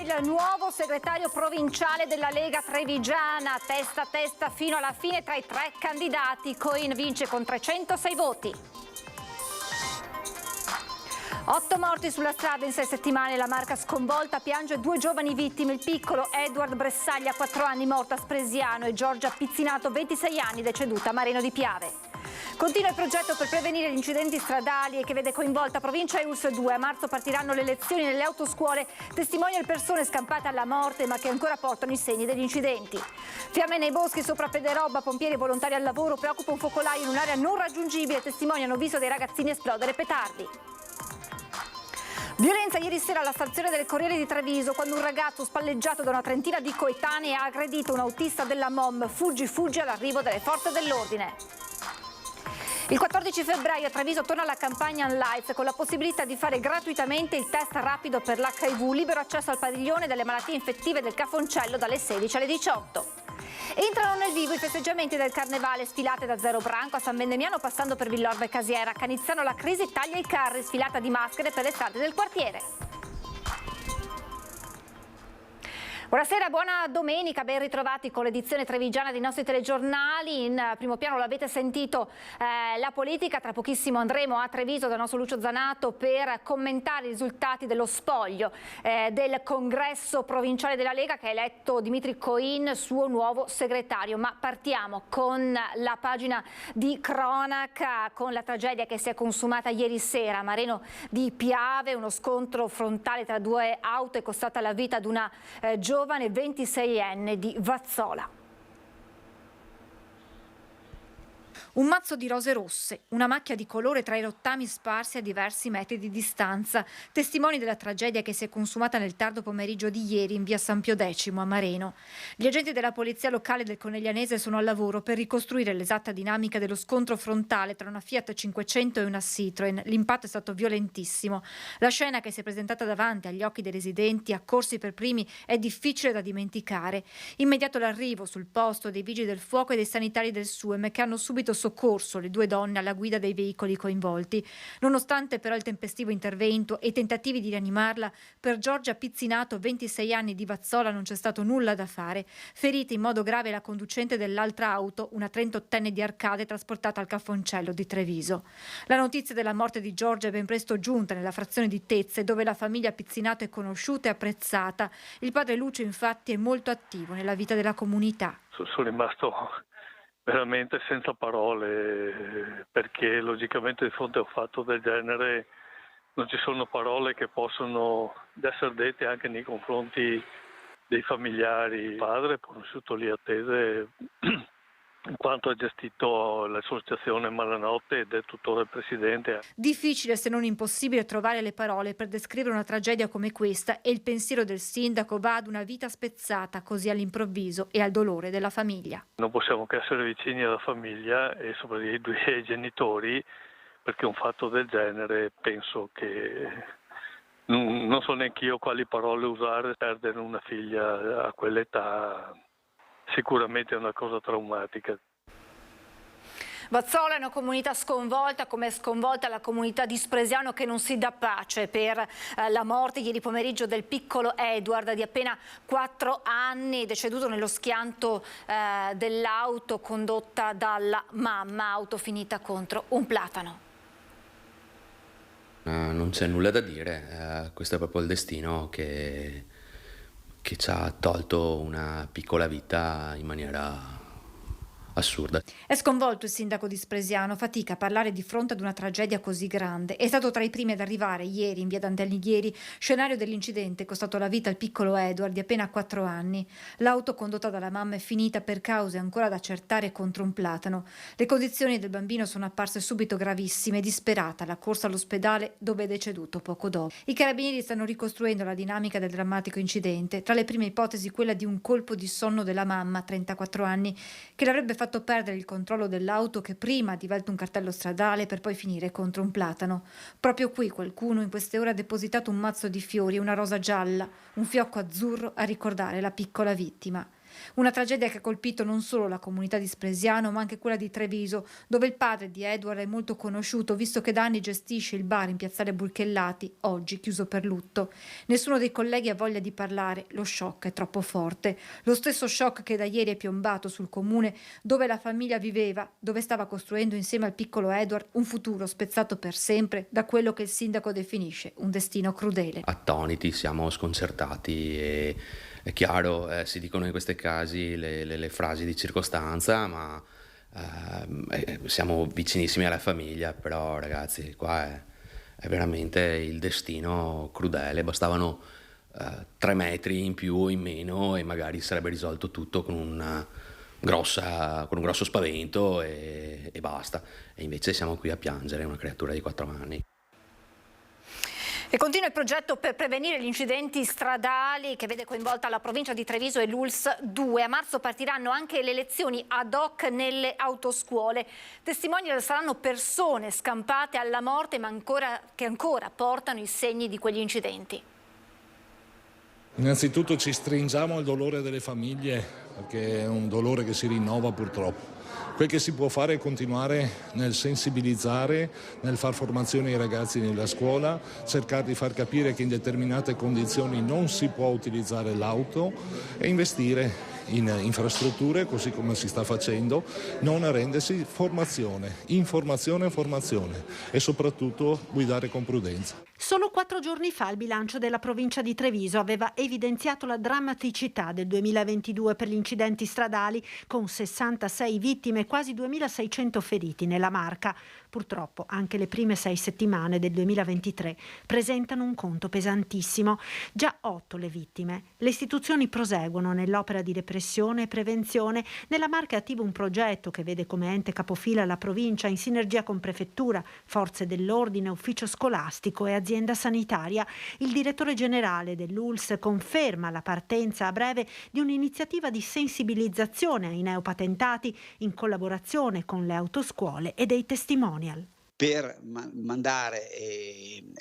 il nuovo segretario provinciale della Lega Trevigiana, testa a testa fino alla fine tra i 3 candidati. Coin vince con 306 voti. 8 morti sulla strada in 6 settimane, la Marca sconvolta piange 2 giovani vittime, il piccolo Edward Bressaglia, 4 anni, morto a Spresiano, e Giorgia Pizzinato, 26 anni, deceduta a Mareno di Piave. Continua il progetto per prevenire gli incidenti stradali e che vede coinvolta Provincia e ULSS 2. A marzo partiranno le lezioni nelle autoscuole, testimoniano persone scampate alla morte ma che ancora portano i segni degli incidenti. Fiamme nei boschi sopra Pederobba, pompieri e volontari al lavoro, preoccupa un focolaio in un'area non raggiungibile, testimoniano visto dei ragazzini esplodere petardi. Violenza ieri sera alla stazione del Corriere di Treviso quando un ragazzo spalleggiato da una trentina di coetanei ha aggredito un autista della MOM. Fuggi all'arrivo delle forze dell'ordine. Il 14 febbraio a Treviso torna la campagna OnLife con la possibilità di fare gratuitamente il test rapido per l'HIV, libero accesso al padiglione delle malattie infettive del Cafoncello dalle 16 alle 18. Entrano nel vivo i festeggiamenti del Carnevale, sfilate da Zero Branco a San Vendemiano passando per Villorba e Casiera. Canizzano la crisi taglia i carri, sfilata di maschere per le strade del quartiere. Buonasera, buona domenica, ben ritrovati con l'edizione trevigiana dei nostri telegiornali. In primo piano l'avete sentito, la politica. Tra pochissimo andremo a Treviso dal nostro Lucio Zanato per commentare i risultati dello spoglio del congresso provinciale della Lega che ha eletto Dimitri Coin suo nuovo segretario. Ma partiamo con la pagina di cronaca, con la tragedia che si è consumata ieri sera a Mareno di Piave. Uno scontro frontale tra 2 auto è costata la vita ad una giovane 26enne di Vazzola. Un mazzo di rose rosse, una macchia di colore tra i rottami sparsi a diversi metri di distanza, testimoni della tragedia che si è consumata nel tardo pomeriggio di ieri in via San Pio X a Mareno. Gli agenti della polizia locale del Coneglianese sono al lavoro per ricostruire l'esatta dinamica dello scontro frontale tra una Fiat 500 e una Citroen. L'impatto è stato violentissimo. La scena che si è presentata davanti agli occhi dei residenti, accorsi per primi, è difficile da dimenticare. Immediato l'arrivo sul posto dei vigili del fuoco e dei sanitari del SUEM che hanno subito soccorso le 2 donne alla guida dei veicoli coinvolti. Nonostante però il tempestivo intervento e i tentativi di rianimarla, per Giorgia Pizzinato, 26 anni di Vazzola, non c'è stato nulla da fare. Ferita in modo grave la conducente dell'altra auto, una 38enne di Arcade trasportata al Cafoncello di Treviso. La notizia della morte di Giorgia è ben presto giunta nella frazione di Tezze, dove la famiglia Pizzinato è conosciuta e apprezzata. Il padre Lucio infatti è molto attivo nella vita della comunità. Sono rimasto veramente senza parole, perché logicamente di fronte a un fatto del genere non ci sono parole che possono essere dette anche nei confronti dei familiari. Il padre è conosciuto lì a Tese in quanto ha gestito l'associazione Malanotte ed è tuttora il presidente. Difficile se non impossibile trovare le parole per descrivere una tragedia come questa, e il pensiero del sindaco va ad una vita spezzata così all'improvviso e al dolore della famiglia. Non possiamo che essere vicini alla famiglia e soprattutto ai 2 genitori, perché un fatto del genere penso che non so neanche io quali parole usare. Perdere una figlia a quell'età sicuramente è una cosa traumatica. Vazzola è una comunità sconvolta, come è sconvolta la comunità di Spresiano che non si dà pace per la morte ieri pomeriggio del piccolo Edward di appena 4 anni, deceduto nello schianto dell'auto condotta dalla mamma, auto finita contro un platano. Non c'è nulla da dire, questo è proprio il destino che ci ha tolto una piccola vita in maniera assurda. È sconvolto il sindaco di Spresiano, fatica a parlare di fronte ad una tragedia così grande. È stato tra i primi ad arrivare ieri in via Dante Alighieri, scenario dell'incidente costato la vita al piccolo Edward di appena 4 anni. L'auto condotta dalla mamma è finita per cause ancora da accertare contro un platano. Le condizioni del bambino sono apparse subito gravissime e disperata la corsa all'ospedale dove è deceduto poco dopo. I carabinieri stanno ricostruendo la dinamica del drammatico incidente. Tra le prime ipotesi quella di un colpo di sonno della mamma, 34 anni, che l'avrebbe fatto perdere il controllo dell'auto che prima divelta un cartello stradale per poi finire contro un platano. Proprio qui qualcuno in queste ore ha depositato un mazzo di fiori e una rosa gialla, un fiocco azzurro a ricordare la piccola vittima. Una tragedia che ha colpito non solo la comunità di Spresiano, ma anche quella di Treviso, dove il padre di Edward è molto conosciuto, visto che da anni gestisce il bar in piazzale Burchellati, oggi chiuso per lutto. Nessuno dei colleghi ha voglia di parlare, lo shock è troppo forte. Lo stesso shock che da ieri è piombato sul comune dove la famiglia viveva, dove stava costruendo insieme al piccolo Edward un futuro spezzato per sempre da quello che il sindaco definisce un destino crudele. Attoniti, siamo sconcertati e è chiaro, si dicono in questi casi le frasi di circostanza, ma siamo vicinissimi alla famiglia, però ragazzi, qua è veramente il destino crudele, bastavano 3 metri in più o in meno e magari sarebbe risolto tutto con un grosso spavento e basta. E invece siamo qui a piangere una creatura di 4 anni. E continua il progetto per prevenire gli incidenti stradali che vede coinvolta la provincia di Treviso e l'ULSS 2. A marzo partiranno anche le lezioni ad hoc nelle autoscuole. Testimonial saranno persone scampate alla morte ma che ancora portano i segni di quegli incidenti. Innanzitutto ci stringiamo al dolore delle famiglie, perché è un dolore che si rinnova purtroppo. Quel che si può fare è continuare nel sensibilizzare, nel far formazione ai ragazzi nella scuola, cercare di far capire che in determinate condizioni non si può utilizzare l'auto e investire in infrastrutture, così come si sta facendo, non arrendersi, formazione, informazione e soprattutto guidare con prudenza. Solo 4 giorni fa il bilancio della provincia di Treviso aveva evidenziato la drammaticità del 2022 per gli incidenti stradali, con 66 vittime e quasi 2.600 feriti nella Marca. Purtroppo anche le prime 6 settimane del 2023 presentano un conto pesantissimo. Già 8 le vittime. Le istituzioni proseguono nell'opera di repressione e prevenzione. Nella Marca è attivo un progetto che vede come ente capofila la provincia in sinergia con prefettura, forze dell'ordine, ufficio scolastico e azienda sanitaria. Il direttore generale dell'ULSS conferma la partenza a breve di un'iniziativa di sensibilizzazione ai neopatentati in collaborazione con le autoscuole e dei testimonial. Per mandare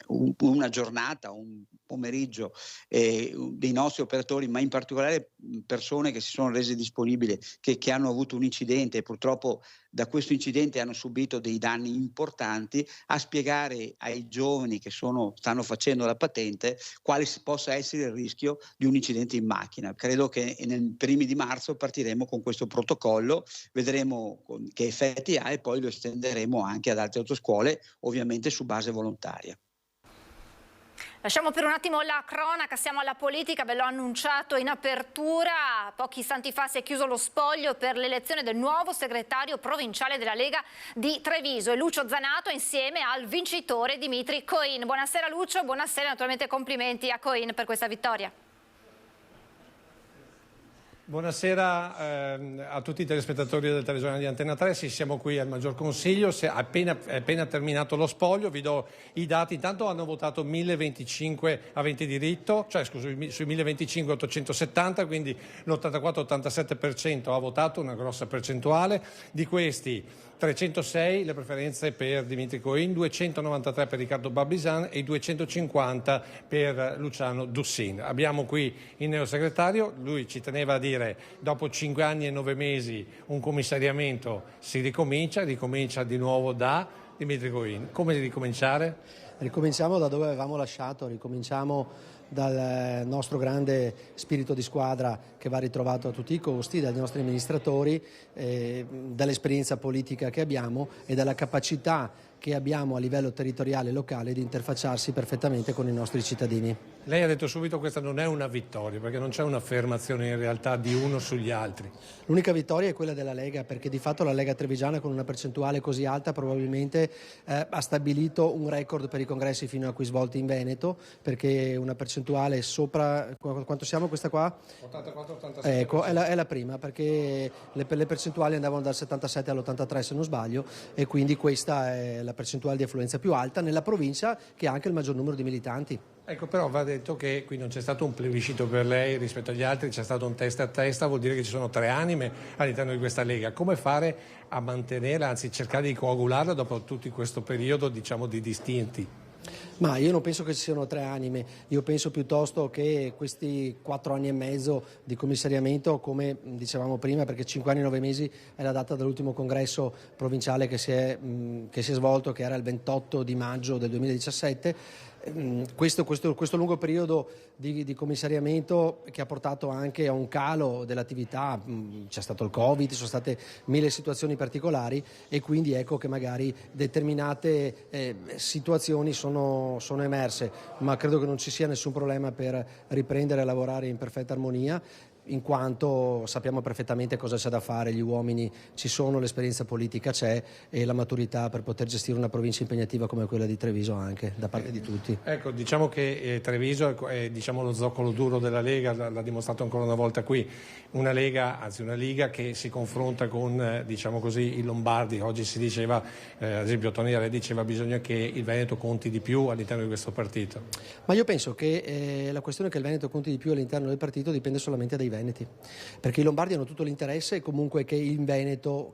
una giornata, un pomeriggio dei nostri operatori, ma in particolare persone che si sono rese disponibili, che hanno avuto un incidente e purtroppo da questo incidente hanno subito dei danni importanti, a spiegare ai giovani che stanno facendo la patente quale possa essere il rischio di un incidente in macchina. Credo che nei primi di marzo partiremo con questo protocollo, vedremo che effetti ha e poi lo estenderemo anche ad altre autoscuole, ovviamente su base volontaria. Lasciamo per un attimo la cronaca, siamo alla politica, ve l'ho annunciato in apertura. Pochi istanti fa si è chiuso lo spoglio per l'elezione del nuovo segretario provinciale della Lega di Treviso, Lucio Zanato, insieme al vincitore Dimitri Coin. Buonasera Lucio, buonasera, naturalmente complimenti a Coin per questa vittoria. Buonasera a tutti i telespettatori del telegiornale di Antena 3, sì, siamo qui al Maggior Consiglio, è appena terminato lo spoglio, vi do i dati. Intanto hanno votato 1025 aventi diritto, cioè scusi, sui 1025 870, quindi l'84-87% ha votato, una grossa percentuale. Di questi 306 le preferenze per Dimitri Coin, 293 per Riccardo Babisan e 250 per Luciano Dussin. Abbiamo qui il neosegretario, lui ci teneva a dire dopo 5 anni e 9 mesi un commissariamento si ricomincia di nuovo da Dimitri Coin. Come ricominciare? Ricominciamo da dove avevamo lasciato, ricominciamo dal nostro grande spirito di squadra che va ritrovato a tutti i costi, dai nostri amministratori, dall'esperienza politica che abbiamo e dalla capacità che abbiamo a livello territoriale e locale di interfacciarsi perfettamente con i nostri cittadini. Lei ha detto subito che questa non è una vittoria, perché non c'è un'affermazione in realtà di uno sugli altri. L'unica vittoria è quella della Lega, perché di fatto la Lega trevigiana con una percentuale così alta probabilmente ha stabilito un record per i congressi fino a qui svolti in Veneto, perché una percentuale sopra, quanto siamo questa qua? 84-87%. Ecco, è la prima, perché le percentuali andavano dal 77 all'83 se non sbaglio, e quindi questa è la percentuale di affluenza più alta nella provincia che ha anche il maggior numero di militanti. Ecco, però va detto che qui non c'è stato un plebiscito per lei rispetto agli altri, c'è stato un testa a testa, vuol dire che ci sono 3 anime all'interno di questa Lega. Come fare a mantenere, anzi cercare di coagularla dopo tutto questo periodo, diciamo, di distinti? Ma io non penso che ci siano 3 anime, io penso piuttosto che questi 4 anni e mezzo di commissariamento, come dicevamo prima, perché 5 anni e 9 mesi è la data dell'ultimo congresso provinciale che si è svolto, che era il 28 di maggio del 2017, questo lungo periodo di commissariamento che ha portato anche a un calo dell'attività, c'è stato il Covid, ci sono state 1000 situazioni particolari e quindi ecco che magari determinate situazioni sono emerse, ma credo che non ci sia nessun problema per riprendere a lavorare in perfetta armonia, in quanto sappiamo perfettamente cosa c'è da fare, gli uomini ci sono, l'esperienza politica c'è e la maturità per poter gestire una provincia impegnativa come quella di Treviso anche da parte di tutti. Ecco, diciamo che Treviso è diciamo, lo zoccolo duro della Lega, l'ha dimostrato ancora una volta qui, una Liga che si confronta con diciamo così, i Lombardi. Oggi si diceva, ad esempio Tony Re diceva bisogna che il Veneto conti di più all'interno di questo partito. Ma io penso che la questione che il Veneto conti di più all'interno del partito dipende solamente dai veneti, perché i lombardi hanno tutto l'interesse comunque che il Veneto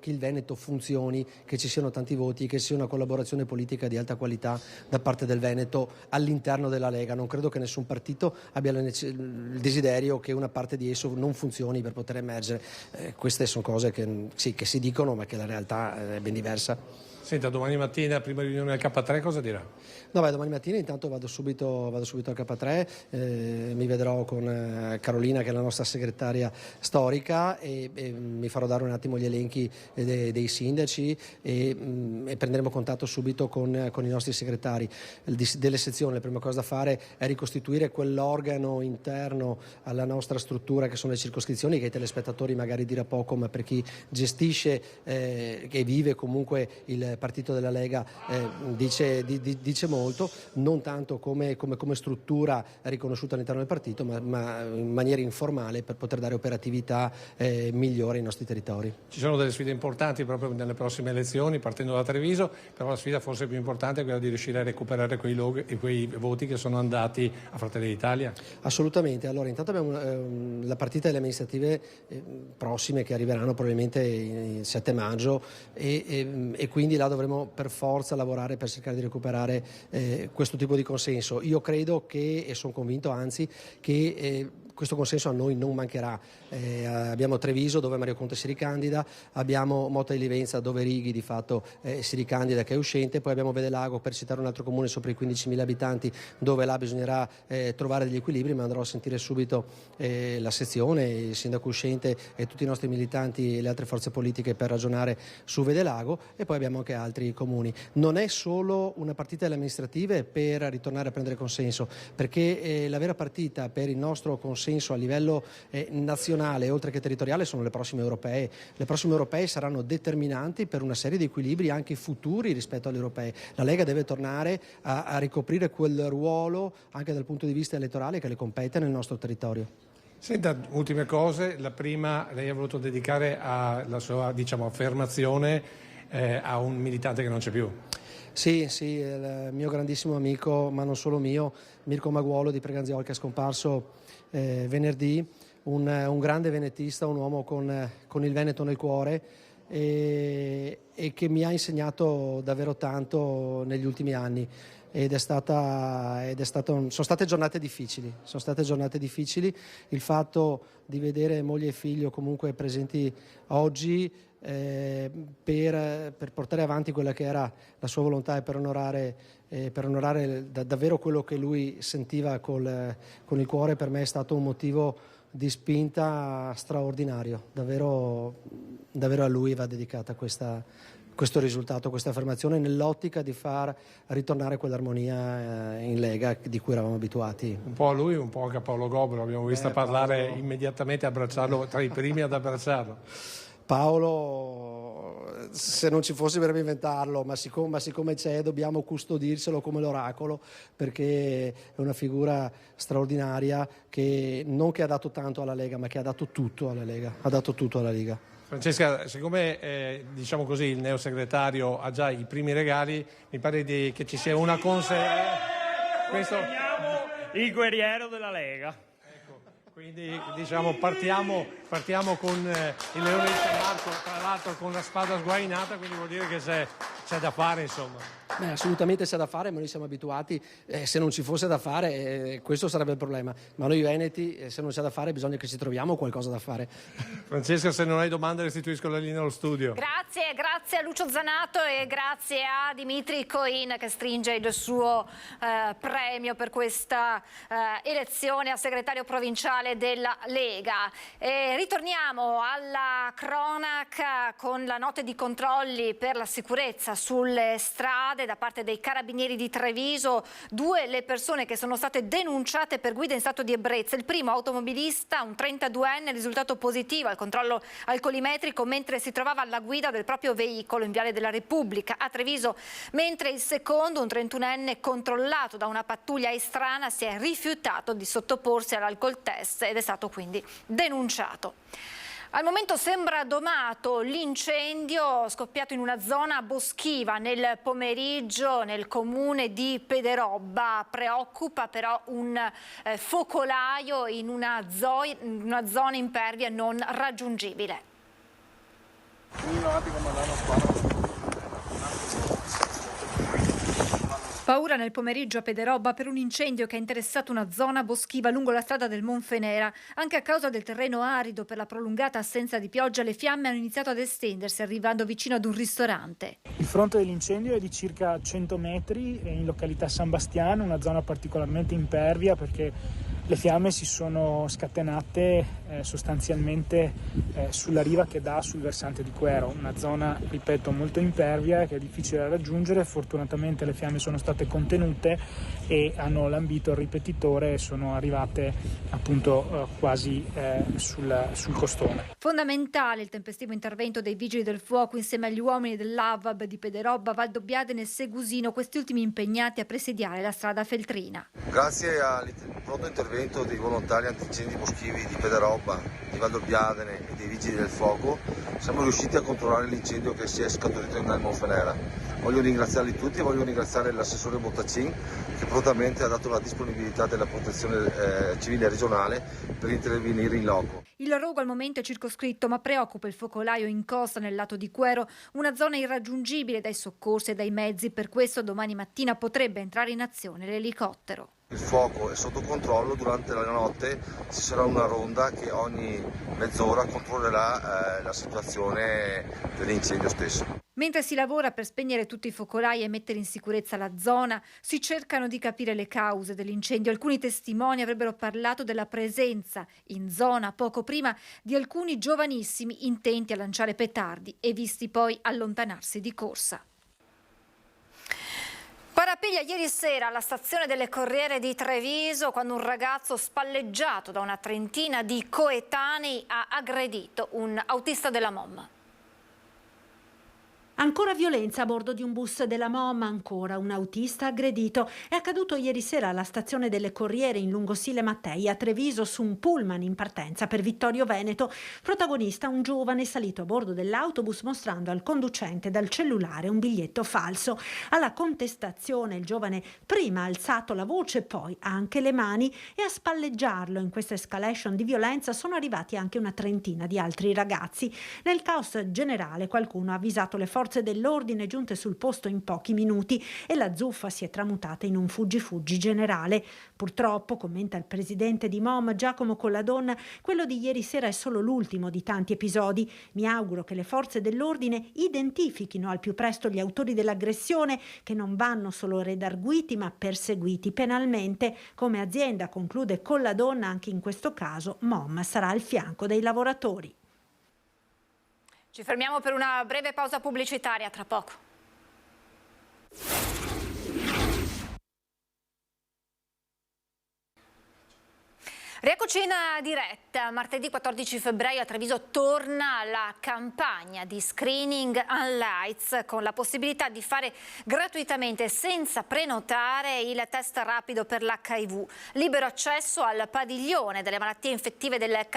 funzioni, che ci siano tanti voti, che sia una collaborazione politica di alta qualità da parte del Veneto all'interno della Lega. Non credo che nessun partito abbia il desiderio che una parte di esso non funzioni per poter emergere. Queste sono cose che si dicono, ma che la realtà è ben diversa. Senta, domani mattina, prima riunione al K3, cosa dirà? No, domani mattina intanto vado subito al K3, mi vedrò con Carolina che è la nostra segretaria storica e mi farò dare un attimo gli elenchi dei sindaci e prenderemo contatto subito con i nostri segretari delle sezioni. La prima cosa da fare è ricostituire quell'organo interno alla nostra struttura che sono le circoscrizioni, che ai telespettatori magari dirà poco, ma per chi gestisce e vive comunque il partito della Lega dice molto, non tanto come struttura riconosciuta all'interno del partito, ma in maniera informale per poter dare operatività migliore ai nostri territori. Ci sono delle sfide importanti proprio nelle prossime elezioni, partendo da Treviso, però la sfida forse più importante è quella di riuscire a recuperare quei voti che sono andati a Fratelli d'Italia. Assolutamente, allora intanto abbiamo la partita delle amministrative prossime che arriveranno probabilmente il 7 maggio e quindi là dovremo per forza lavorare per cercare di recuperare questo tipo di consenso. Io credo e sono convinto anzi che questo consenso a noi non mancherà. Abbiamo Treviso dove Mario Conte si ricandida, abbiamo Motta di Livenza dove Righi di fatto si ricandida che è uscente, poi abbiamo Vedelago, per citare un altro comune sopra i 15.000 abitanti, dove là bisognerà trovare degli equilibri, ma andrò a sentire subito la sezione, il sindaco uscente e tutti i nostri militanti e le altre forze politiche per ragionare su Vedelago, e poi abbiamo anche altri comuni. Non è solo una partita delle amministrative per ritornare a prendere consenso, perché la vera partita per il nostro consenso a livello nazionale oltre che territoriale sono le prossime europee. Le prossime europee saranno determinanti per una serie di equilibri anche futuri rispetto alle europee. La Lega deve tornare a ricoprire quel ruolo anche dal punto di vista elettorale che le compete nel nostro territorio. Senta, ultime cose. La prima, lei ha voluto dedicare la sua affermazione a un militante che non c'è più. Sì, il mio grandissimo amico, ma non solo mio, Mirko Maguolo di Preganziol, che è scomparso venerdì, un grande venetista, un uomo con il Veneto nel cuore e che mi ha insegnato davvero tanto negli ultimi anni. Sono state giornate difficili. Il fatto di vedere moglie e figlio comunque presenti oggi per portare avanti quella che era la sua volontà e per onorare davvero quello che lui sentiva con il cuore, per me è stato un motivo di spinta straordinario. Davvero a lui va dedicata questo risultato, questa affermazione, nell'ottica di far ritornare quell'armonia in Lega di cui eravamo abituati. Un po' a lui, un po' anche a Paolo Gobbo, abbiamo visto parlare immediatamente, abbracciarlo, tra i primi ad abbracciarlo. Paolo, se non ci fosse per inventarlo, ma siccome c'è dobbiamo custodirselo come l'oracolo, perché è una figura straordinaria che non che ha dato tanto alla Lega, ma che ha dato tutto alla Lega. Francesca, siccome diciamo così il neosegretario ha già i primi regali, mi pare che ci sia una questo il guerriero della Lega. Quindi partiamo con il Leone di San Marco, tra l'altro con la spada sguainata, quindi vuol dire che c'è da fare, insomma. Beh, assolutamente c'è da fare, ma noi siamo abituati, se non ci fosse da fare questo sarebbe il problema, ma noi veneti se non c'è da fare bisogna che ci troviamo qualcosa da fare. Francesca, se non hai domande restituisco la linea allo studio. Grazie a Lucio Zanato e grazie a Dimitri Coin che stringe il suo premio per questa elezione a segretario provinciale della Lega. Ritorniamo alla cronaca con la notte di controlli per la sicurezza sulle strade da parte dei carabinieri di Treviso. 2 le persone che sono state denunciate per guida in stato di ebbrezza. Il primo automobilista, un 32enne, risultato positivo al controllo alcolimetrico mentre si trovava alla guida del proprio veicolo in Viale della Repubblica a Treviso, mentre il secondo, un 31enne, controllato da una pattuglia estranea, si è rifiutato di sottoporsi all'alcol test ed è stato quindi denunciato. Al momento sembra domato l'incendio scoppiato in una zona boschiva nel pomeriggio nel comune di Pederobba. Preoccupa però un focolaio in una zona impervia non raggiungibile. Paura nel pomeriggio a Pederobba per un incendio che ha interessato una zona boschiva lungo la strada del Monfenera. Anche a causa del terreno arido per la prolungata assenza di pioggia, le fiamme hanno iniziato ad estendersi, arrivando vicino ad un ristorante. Il fronte dell'incendio è di circa 100 metri in località San Bastiano, una zona particolarmente impervia perché le fiamme si sono scatenate sostanzialmente sulla riva che dà sul versante di Quero, una zona, ripeto, molto impervia che è difficile da raggiungere. Fortunatamente le fiamme sono state contenute e hanno lambito il ripetitore e sono arrivate appunto quasi sul costone. Fondamentale il tempestivo intervento dei vigili del fuoco insieme agli uomini dell'AVAB di Pederobba, Valdobbiadene e Segusino, questi ultimi impegnati a presidiare la strada feltrina. Grazie al pronto intervento dei volontari antincendi boschivi di Pederobba, di Valdobbiadene e dei vigili del fuoco siamo riusciti a controllare l'incendio che si è scaturito nel Monfenera. Voglio ringraziarli tutti e voglio ringraziare l'assessore Bottacin che prontamente ha dato la disponibilità della protezione civile regionale per intervenire in loco. Il rogo al momento è circoscritto, ma preoccupa il focolaio in costa nel lato di Quero, una zona irraggiungibile dai soccorsi e dai mezzi. Per questo domani mattina potrebbe entrare in azione l'elicottero. Il fuoco è sotto controllo, durante la notte ci sarà una ronda che ogni mezz'ora controllerà la situazione dell'incendio stesso. Mentre si lavora per spegnere tutti i focolai e mettere in sicurezza la zona, si cercano di capire le cause dell'incendio. Alcuni testimoni avrebbero parlato della presenza in zona poco prima di alcuni giovanissimi intenti a lanciare petardi e visti poi allontanarsi di corsa. Parapiglia ieri sera alla stazione delle Corriere di Treviso quando un ragazzo spalleggiato da una trentina di coetanei ha aggredito un autista della MOM. Ancora violenza a bordo di un bus della MOM, ancora un autista aggredito. È accaduto ieri sera alla stazione delle Corriere in Lungosile Mattei a Treviso su un pullman in partenza per Vittorio Veneto. Protagonista un giovane salito a bordo dell'autobus mostrando al conducente dal cellulare un biglietto falso. Alla contestazione il giovane prima ha alzato la voce, poi anche le mani e a spalleggiarlo. In questa escalation di violenza sono arrivati anche una trentina di altri ragazzi. Nel caos generale qualcuno ha avvisato le forze dell'ordine giunte sul posto in pochi minuti e la zuffa si è tramutata in un fuggi-fuggi generale. Purtroppo, commenta il presidente di MOM Giacomo Colladonna, quello di ieri sera è solo l'ultimo di tanti episodi. Mi auguro che le forze dell'ordine identifichino al più presto gli autori dell'aggressione, che non vanno solo redarguiti ma perseguiti penalmente. Come azienda, conclude Colladonna, anche in questo caso MOM sarà al fianco dei lavoratori. Ci fermiamo per una breve pausa pubblicitaria, tra poco. Rieccoci in diretta. Martedì 14 febbraio a Treviso torna la campagna di screening on lights con la possibilità di fare gratuitamente senza prenotare il test rapido per l'HIV. Libero accesso al padiglione delle malattie infettive del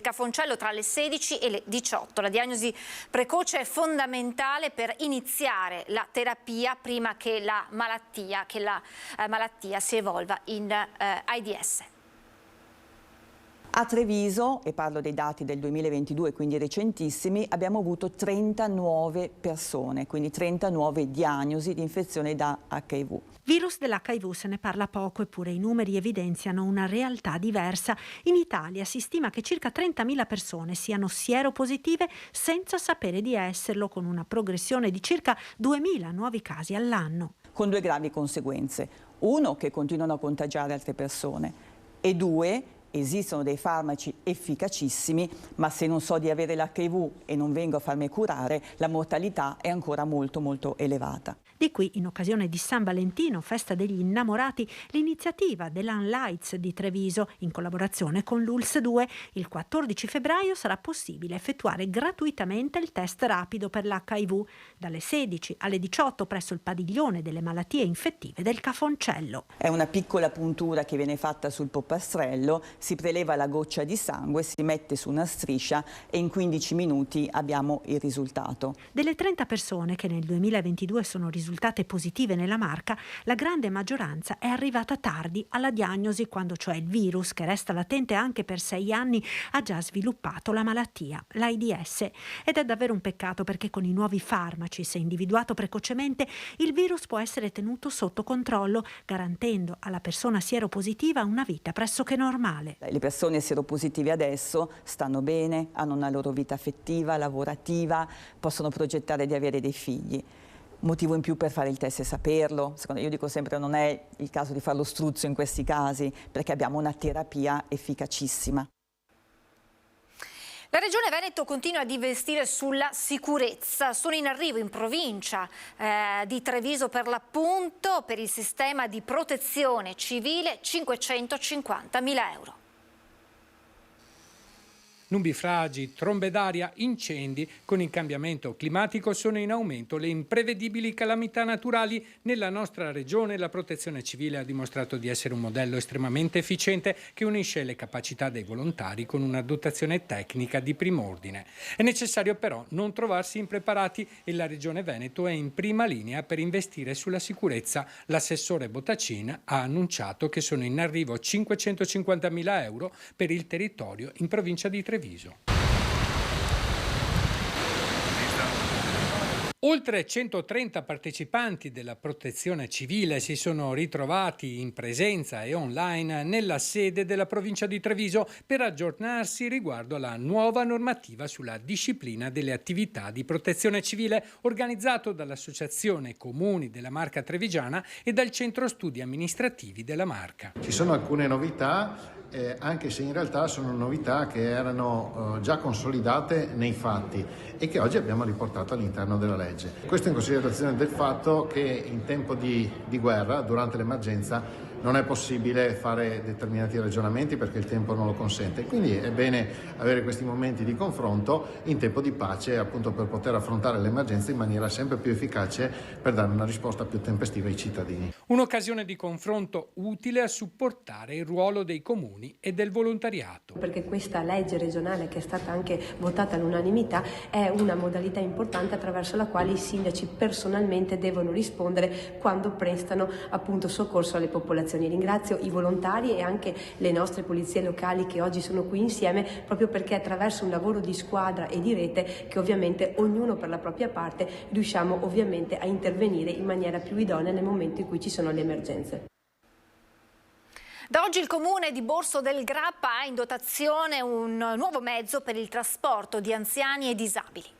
Cafoncello tra le 16 e le 18. La diagnosi precoce è fondamentale per iniziare la terapia prima che la malattia si evolva in AIDS. A Treviso, e parlo dei dati del 2022, quindi recentissimi, abbiamo avuto 30 nuove persone, quindi 30 nuove diagnosi di infezione da HIV. Virus dell'HIV se ne parla poco, eppure i numeri evidenziano una realtà diversa. In Italia si stima che circa 30.000 persone siano sieropositive senza sapere di esserlo, con una progressione di circa 2.000 nuovi casi all'anno. Con due gravi conseguenze. Uno, che continuano a contagiare altre persone, e due, esistono dei farmaci efficacissimi, ma se non so di avere l'HIV e non vengo a farmi curare, la mortalità è ancora molto molto elevata. Di qui, in occasione di San Valentino, festa degli innamorati, l'iniziativa dell'Unlights di Treviso, in collaborazione con l'ULS 2. Il 14 febbraio sarà possibile effettuare gratuitamente il test rapido per l'HIV, dalle 16 alle 18 presso il padiglione delle malattie infettive del Cafoncello. È una piccola puntura che viene fatta sul polpastrello, si preleva la goccia di sangue, si mette su una striscia e in 15 minuti abbiamo il risultato. Delle 30 persone che nel 2022 sono risultate positive nella Marca, la grande maggioranza è arrivata tardi alla diagnosi, quando cioè il virus, che resta latente anche per 6 anni, ha già sviluppato la malattia, l'AIDS. Ed è davvero un peccato, perché con i nuovi farmaci, se individuato precocemente, il virus può essere tenuto sotto controllo, garantendo alla persona sieropositiva una vita pressoché normale. Le persone sieropositive adesso stanno bene, hanno una loro vita affettiva, lavorativa, possono progettare di avere dei figli. Motivo in più per fare il test e saperlo. Io dico sempre, non è il caso di farlo struzzo in questi casi, perché abbiamo una terapia efficacissima. La Regione Veneto continua ad investire sulla sicurezza. Sono in arrivo in provincia di Treviso, per l'appunto, per il sistema di protezione civile, 550.000 euro. Nubifragi, trombe d'aria, incendi. Con il cambiamento climatico sono in aumento le imprevedibili calamità naturali. Nella nostra regione la protezione civile ha dimostrato di essere un modello estremamente efficiente, che unisce le capacità dei volontari con una dotazione tecnica di prim'ordine. È necessario però non trovarsi impreparati, e la Regione Veneto è in prima linea per investire sulla sicurezza. L'assessore Bottacin ha annunciato che sono in arrivo 550.000 euro per il territorio in provincia di Treviso. Oltre 130 partecipanti della protezione civile si sono ritrovati in presenza e online nella sede della provincia di Treviso per aggiornarsi riguardo alla nuova normativa sulla disciplina delle attività di protezione civile, organizzato dall'Associazione Comuni della Marca Trevigiana e dal Centro Studi Amministrativi della Marca. Ci sono alcune novità, anche se in realtà sono novità che erano già consolidate nei fatti e che oggi abbiamo riportato all'interno della legge. Questo in considerazione del fatto che in tempo di guerra, durante l'emergenza, non è possibile fare determinati ragionamenti perché il tempo non lo consente. Quindi è bene avere questi momenti di confronto in tempo di pace, appunto per poter affrontare l'emergenza in maniera sempre più efficace, per dare una risposta più tempestiva ai cittadini. Un'occasione di confronto utile a supportare il ruolo dei comuni e del volontariato. Perché questa legge regionale, che è stata anche votata all'unanimità, è una modalità importante attraverso la quale i sindaci personalmente devono rispondere quando prestano appunto soccorso alle popolazioni. Ringrazio i volontari e anche le nostre polizie locali che oggi sono qui insieme, proprio perché attraverso un lavoro di squadra e di rete, che ovviamente ognuno per la propria parte, riusciamo ovviamente a intervenire in maniera più idonea nel momento in cui ci sono le emergenze. Da oggi il Comune di Borso del Grappa ha in dotazione un nuovo mezzo per il trasporto di anziani e disabili.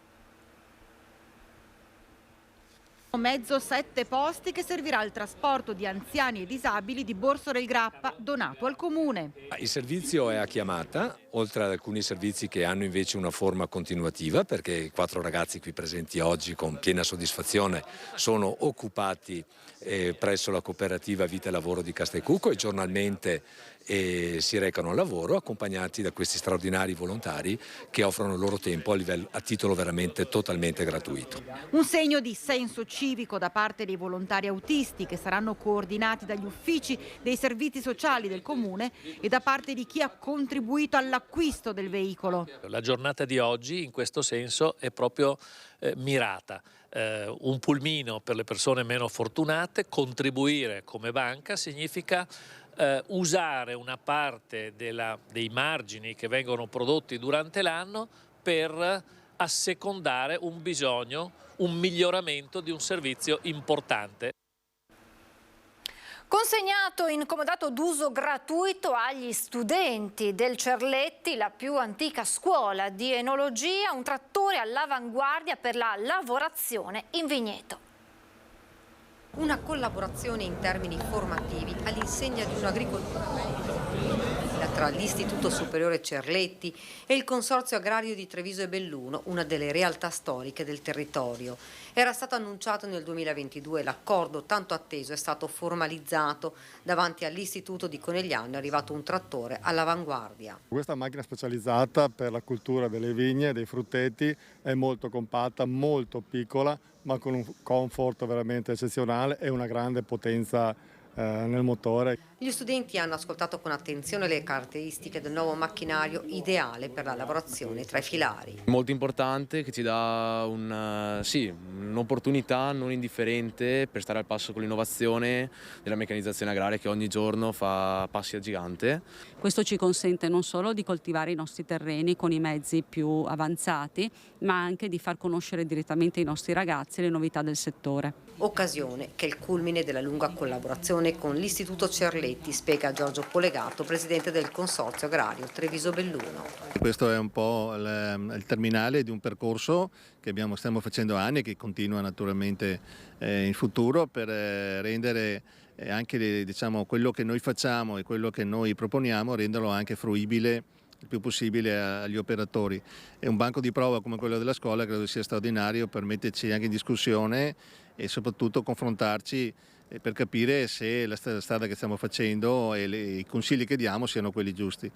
Mezzo 7 posti che servirà al trasporto di anziani e disabili di Borso del Grappa, donato al Comune. Il servizio è a chiamata, oltre ad alcuni servizi che hanno invece una forma continuativa, perché i 4 ragazzi qui presenti oggi con piena soddisfazione sono occupati presso la cooperativa Vita e Lavoro di Castelcucco e giornalmente si recano al lavoro, accompagnati da questi straordinari volontari che offrono il loro tempo a titolo veramente totalmente gratuito. Un segno di senso civico da parte dei volontari autisti, che saranno coordinati dagli uffici dei servizi sociali del Comune e da parte di chi ha contribuito all'acquisto del veicolo. La giornata di oggi in questo senso è proprio mirata. Un pulmino per le persone meno fortunate. Contribuire come banca significa usare una parte dei margini che vengono prodotti durante l'anno per assecondare un bisogno, un miglioramento di un servizio importante. Consegnato in comodato d'uso gratuito agli studenti del Cerletti, la più antica scuola di enologia, un trattore all'avanguardia per la lavorazione in vigneto. Una collaborazione in termini formativi all'insegna di un'agricoltura tra l'Istituto Superiore Cerletti e il Consorzio Agrario di Treviso e Belluno, una delle realtà storiche del territorio. Era stato annunciato nel 2022, l'accordo tanto atteso è stato formalizzato. Davanti all'Istituto di Conegliano è arrivato un trattore all'avanguardia. Questa macchina specializzata per la cultura delle vigne, dei frutteti, è molto compatta, molto piccola, ma con un comfort veramente eccezionale e una grande potenza nel motore. Gli studenti hanno ascoltato con attenzione le caratteristiche del nuovo macchinario ideale per la lavorazione tra i filari. Molto importante, che ci dà un'opportunità non indifferente per stare al passo con l'innovazione della meccanizzazione agraria che ogni giorno fa passi a gigante. Questo ci consente non solo di coltivare i nostri terreni con i mezzi più avanzati, ma anche di far conoscere direttamente ai nostri ragazzi le novità del settore. Occasione che è il culmine della lunga collaborazione con l'Istituto Cerletti, spiega Giorgio Polegato, presidente del Consorzio Agrario Treviso-Belluno. Questo è un po' il terminale di un percorso che stiamo facendo anni e che continua naturalmente in futuro per rendere anche quello che noi facciamo e quello che noi proponiamo, renderlo anche fruibile il più possibile agli operatori. E un banco di prova come quello della scuola credo sia straordinario per metterci anche in discussione e soprattutto confrontarci per capire se la strada che stiamo facendo e i consigli che diamo siano quelli giusti.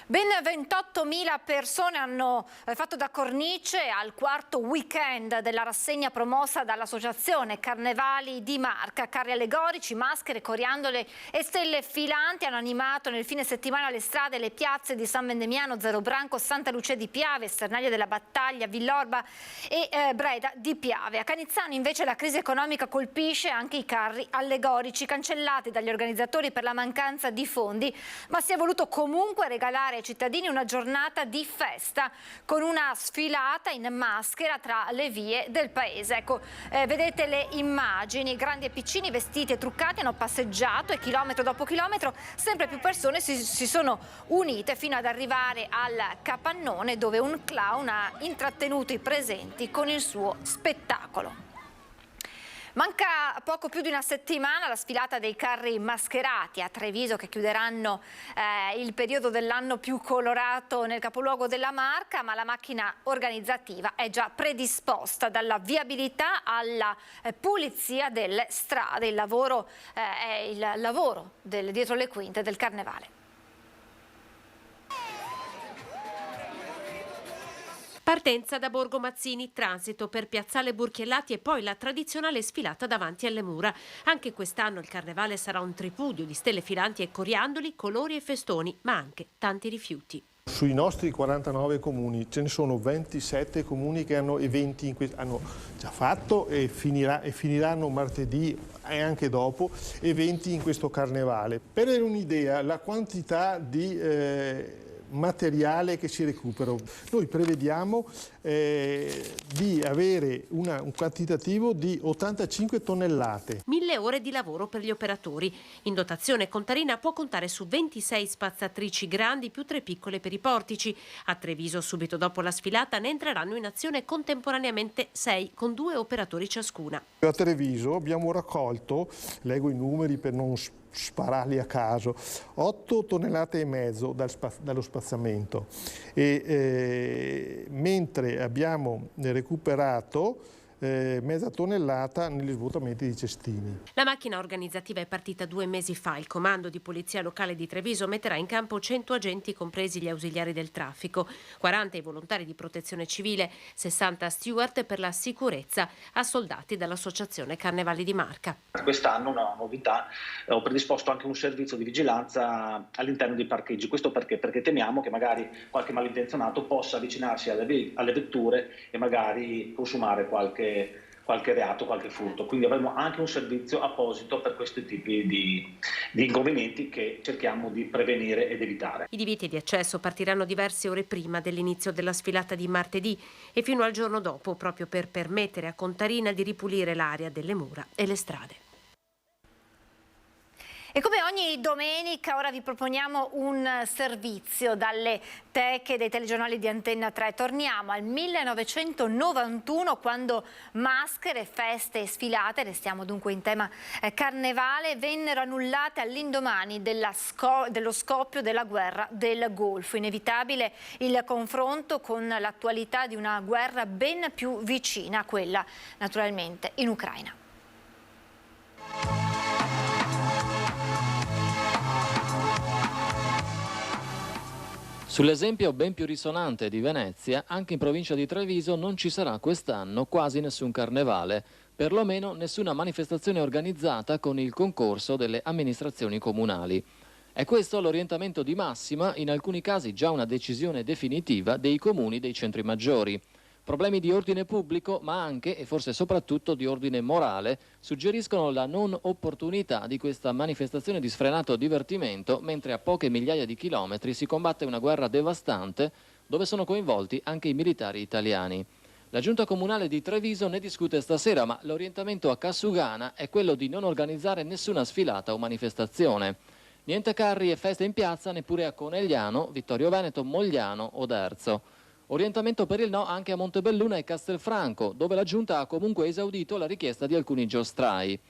Ben 28.000 persone hanno fatto da cornice al quarto weekend della rassegna promossa dall'associazione Carnevali di Marca. Carri allegorici, maschere, coriandole e stelle filanti hanno animato nel fine settimana le strade e le piazze di San Vendemiano, Zerobranco, Santa Lucia di Piave, Sternaglia della Battaglia, Villorba e Breda di Piave. A Canizzano invece la crisi economica colpisce anche i carri allegorici, cancellati dagli organizzatori per la mancanza di fondi, ma si è voluto comunque regalare ai cittadini una giornata di festa con una sfilata in maschera tra le vie del paese. Ecco, vedete le immagini, grandi e piccini vestiti e truccati hanno passeggiato e chilometro dopo chilometro sempre più persone si sono unite fino ad arrivare al capannone dove un clown ha intrattenuto i presenti con il suo spettacolo. Manca poco più di una settimana alla sfilata dei carri mascherati a Treviso, che chiuderanno il periodo dell'anno più colorato nel capoluogo della Marca, ma la macchina organizzativa è già predisposta, dalla viabilità alla pulizia delle strade. Il lavoro è il lavoro dietro le quinte del Carnevale. Partenza da Borgo Mazzini, transito per Piazzale Burchiellati e poi la tradizionale sfilata davanti alle mura. Anche quest'anno il carnevale sarà un tripudio di stelle filanti e coriandoli, colori e festoni, ma anche tanti rifiuti. Sui nostri 49 comuni ce ne sono 27 comuni che hanno eventi hanno già fatto e finiranno martedì e anche dopo eventi in questo carnevale. Per avere un'idea, la quantità di materiale che si recupera. Noi prevediamo di avere un quantitativo di 85 tonnellate. 1000 ore di lavoro per gli operatori. In dotazione Contarina può contare su 26 spazzatrici grandi più 3 piccole per i portici. A Treviso, subito dopo la sfilata, ne entreranno in azione contemporaneamente 6, con 2 operatori ciascuna. A Treviso abbiamo raccolto, leggo i numeri per non spararli a caso, 8 tonnellate e mezzo dallo spazzamento e mentre abbiamo recuperato mezza tonnellata negli svuotamenti di cestini. La macchina organizzativa è partita 2 mesi fa. Il comando di polizia locale di Treviso metterà in campo 100 agenti, compresi gli ausiliari del traffico, 40 i volontari di protezione civile, 60 steward per la sicurezza, assoldati dall'associazione Carnevali di Marca. Quest'anno una novità, ho predisposto anche un servizio di vigilanza all'interno dei parcheggi. Questo perché? Perché temiamo che magari qualche malintenzionato possa avvicinarsi alle vetture e magari consumare qualche qualche reato, qualche furto. Quindi avremo anche un servizio apposito per questi tipi di inconvenienti che cerchiamo di prevenire ed evitare. I divieti di accesso partiranno diverse ore prima dell'inizio della sfilata di martedì e fino al giorno dopo, proprio per permettere a Contarina di ripulire l'area delle mura e le strade. E come ogni domenica ora vi proponiamo un servizio dalle teche dei telegiornali di Antenna 3. Torniamo al 1991 quando maschere, feste e sfilate, restiamo dunque in tema carnevale, vennero annullate all'indomani dello scoppio della guerra del Golfo. Inevitabile il confronto con l'attualità di una guerra ben più vicina, quella naturalmente in Ucraina. Sull'esempio ben più risonante di Venezia, anche in provincia di Treviso non ci sarà quest'anno quasi nessun carnevale, perlomeno nessuna manifestazione organizzata con il concorso delle amministrazioni comunali. È questo l'orientamento di massima, in alcuni casi già una decisione definitiva, dei comuni dei centri maggiori. Problemi di ordine pubblico, ma anche e forse soprattutto di ordine morale, suggeriscono la non opportunità di questa manifestazione di sfrenato divertimento, mentre a poche migliaia di chilometri si combatte una guerra devastante dove sono coinvolti anche i militari italiani. La Giunta Comunale di Treviso ne discute stasera, ma l'orientamento a Cassugana è quello di non organizzare nessuna sfilata o manifestazione. Niente carri e feste in piazza neppure a Conegliano, Vittorio Veneto, Mogliano o Derzo. Orientamento per il no anche a Montebelluna e Castelfranco, dove la Giunta ha comunque esaudito la richiesta di alcuni giostrai.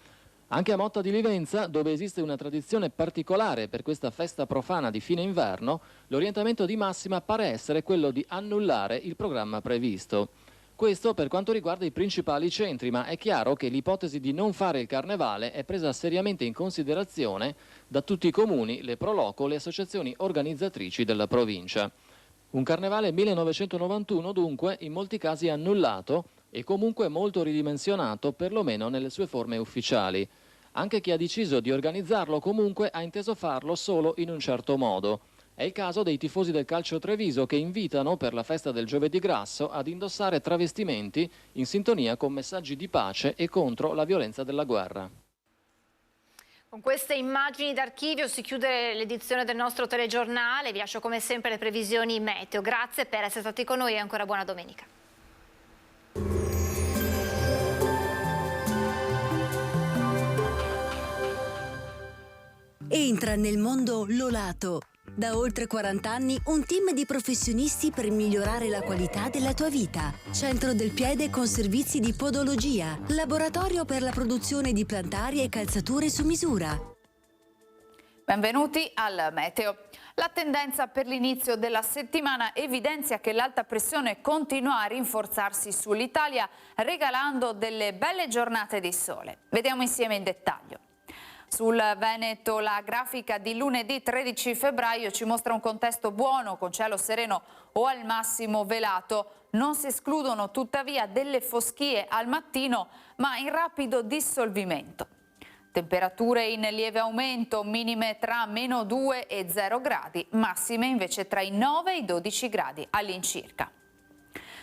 Anche a Motta di Livenza, dove esiste una tradizione particolare per questa festa profana di fine inverno, l'orientamento di massima pare essere quello di annullare il programma previsto. Questo per quanto riguarda i principali centri, ma è chiaro che l'ipotesi di non fare il carnevale è presa seriamente in considerazione da tutti i comuni, le Proloco, le associazioni organizzatrici della provincia. Un carnevale 1991 dunque in molti casi annullato e comunque molto ridimensionato, perlomeno nelle sue forme ufficiali. Anche chi ha deciso di organizzarlo comunque ha inteso farlo solo in un certo modo. È il caso dei tifosi del Calcio Treviso che invitano per la festa del Giovedì Grasso ad indossare travestimenti in sintonia con messaggi di pace e contro la violenza della guerra. Con queste immagini d'archivio si chiude l'edizione del nostro telegiornale. Vi lascio come sempre le previsioni meteo. Grazie per essere stati con noi e ancora buona domenica. Entra nel mondo Lolato. Da oltre 40 anni un team di professionisti per migliorare la qualità della tua vita. Centro del piede con servizi di podologia, laboratorio per la produzione di plantari e calzature su misura. Benvenuti al meteo. La tendenza per l'inizio della settimana evidenzia che l'alta pressione continua a rinforzarsi sull'Italia, regalando delle belle giornate di sole. Vediamo insieme in dettaglio. Sul Veneto la grafica di lunedì 13 febbraio ci mostra un contesto buono con cielo sereno o al massimo velato. Non si escludono tuttavia delle foschie al mattino, ma in rapido dissolvimento. Temperature in lieve aumento, minime tra -2 e 0 gradi, massime invece tra i 9 e i 12 gradi all'incirca.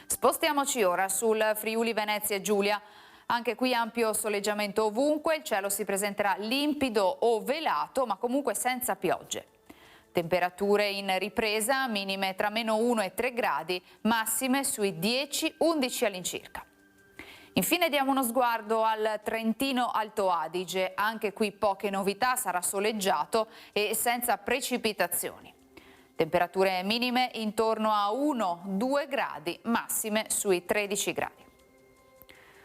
Spostiamoci ora sul Friuli Venezia Giulia. Anche qui ampio soleggiamento ovunque, il cielo si presenterà limpido o velato, ma comunque senza piogge. Temperature in ripresa, minime tra -1 e 3 gradi, massime sui 10-11 all'incirca. Infine diamo uno sguardo al Trentino Alto Adige, anche qui poche novità, sarà soleggiato e senza precipitazioni. Temperature minime intorno a 1-2 gradi, massime sui 13 gradi.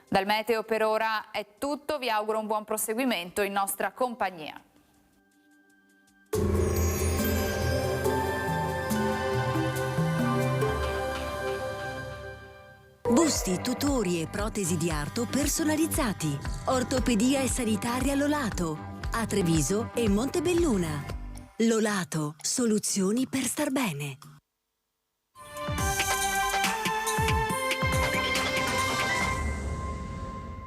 Dal meteo per ora è tutto, vi auguro un buon proseguimento in nostra compagnia. Busti, tutori e protesi di arto personalizzati. Ortopedia e sanitaria Lolato. A Treviso e Montebelluna. Lolato, soluzioni per star bene.